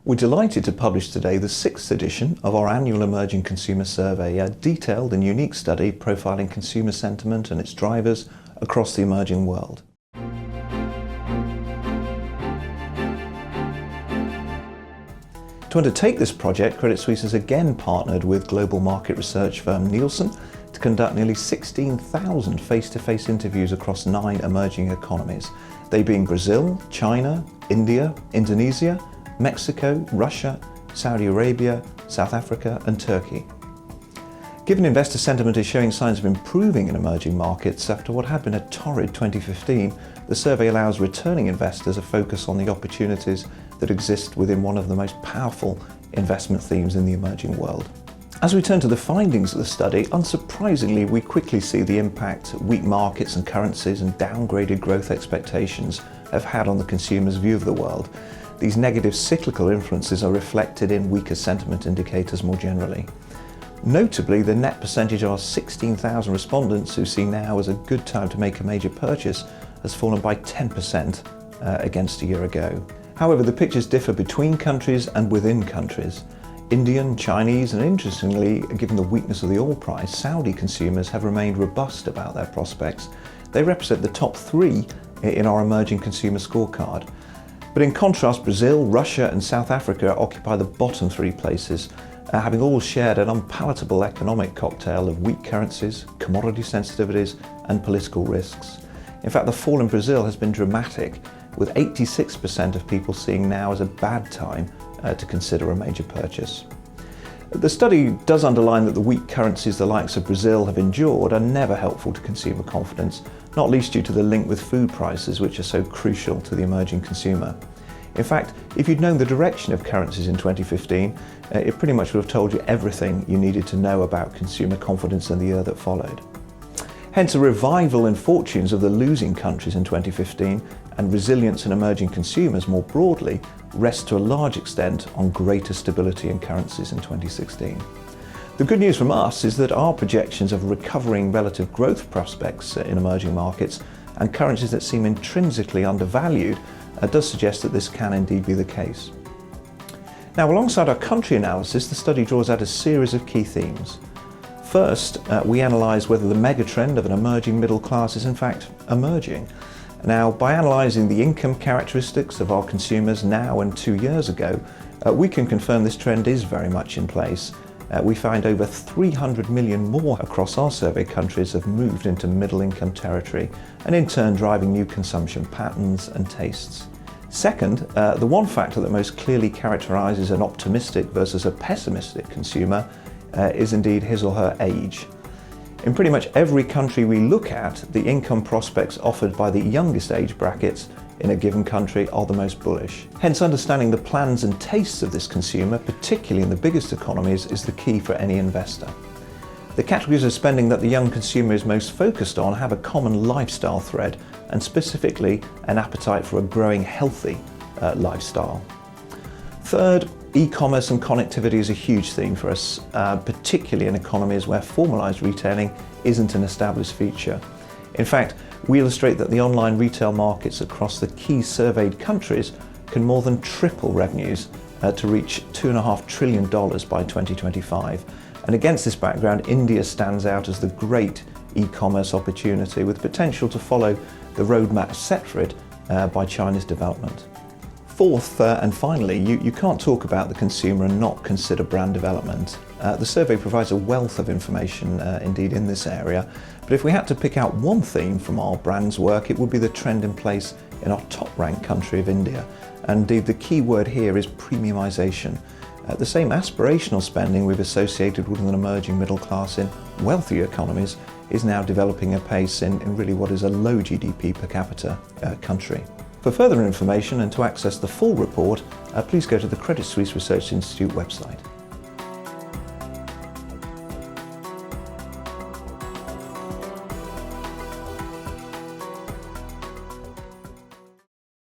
We're delighted to publish today the 6th edition of our annual Emerging Consumer Survey, a detailed and unique study profiling consumer sentiment and its drivers across the emerging world. To undertake this project, Credit Suisse has again partnered with global market research firm Nielsen to conduct nearly 16,000 face-to-face interviews across 9 emerging economies, they being Brazil, China, India, Indonesia, Mexico, Russia, Saudi Arabia, South Africa and Turkey. Given investor sentiment is showing signs of improving in emerging markets after what had been a torrid 2015, the survey allows returning investors a focus on the opportunities that exist within one of the most powerful investment themes in the emerging world. As we turn to the findings of the study, unsurprisingly we quickly see the impact weak markets and currencies and downgraded growth expectations have had on the consumer's view of the world. These negative cyclical influences are reflected in weaker sentiment indicators more generally. Notably, the net percentage of our 16,000 respondents who see now as a good time to make a major purchase has fallen by 10% against a year ago. However, the pictures differ between countries and within countries. Indian, Chinese and interestingly, given the weakness of the oil price, Saudi consumers have remained robust about their prospects. They represent the top 3 in our Emerging Consumer Scorecard. But in contrast, Brazil, Russia and South Africa occupy the bottom 3 places, having all shared an unpalatable economic cocktail of weak currencies, commodity sensitivities and political risks. In fact, the fall in Brazil has been dramatic, with 86% of people seeing now as a bad time to consider a major purchase. The study does underline that the weak currencies the likes of Brazil have endured are never helpful to consumer confidence, not least due to the link with food prices, which are so crucial to the emerging consumer. In fact, if you'd known the direction of currencies in 2015, it pretty much would have told you everything you needed to know about consumer confidence in the year that followed. Hence, a revival in fortunes of the losing countries in 2015 and resilience in emerging consumers more broadly rests to a large extent on greater stability in currencies in 2016. The good news from us is that our projections of recovering relative growth prospects in emerging markets and currencies that seem intrinsically undervalued does suggest that this can indeed be the case. Now, alongside our country analysis, the study draws out a series of key themes. First, we analyse whether the megatrend of an emerging middle class is in fact emerging. Now, by analysing the income characteristics of our consumers now and 2 years ago, we can confirm this trend is very much in place. We find over 300 million more across our survey countries have moved into middle income territory and in turn driving new consumption patterns and tastes. Second, the one factor that most clearly characterises an optimistic versus a pessimistic consumer is indeed his or her age. In pretty much every country we look at, the income prospects offered by the youngest age brackets in a given country are the most bullish. Hence, understanding the plans and tastes of this consumer, particularly in the biggest economies, is the key for any investor. The categories of spending that the young consumer is most focused on have a common lifestyle thread, and specifically an appetite for a growing healthy lifestyle. Third, e-commerce and connectivity is a huge theme for us, particularly in economies where formalised retailing isn't an established feature. In fact, we illustrate that the online retail markets across the key surveyed countries can more than triple revenues to reach $2.5 trillion by 2025. And against this background, India stands out as the great e-commerce opportunity with potential to follow the roadmap set for it by China's development. Fourth, and finally, you can't talk about the consumer and not consider brand development. The survey provides a wealth of information indeed in this area, but if we had to pick out one theme from our brand's work, it would be the trend in place in our top-ranked country of India. And indeed, the key word here is premiumisation. The same aspirational spending we've associated with an emerging middle class in wealthier economies is now developing apace in really what is a low GDP per capita country. For further information and to access the full report, please go to the Credit Suisse Research Institute website.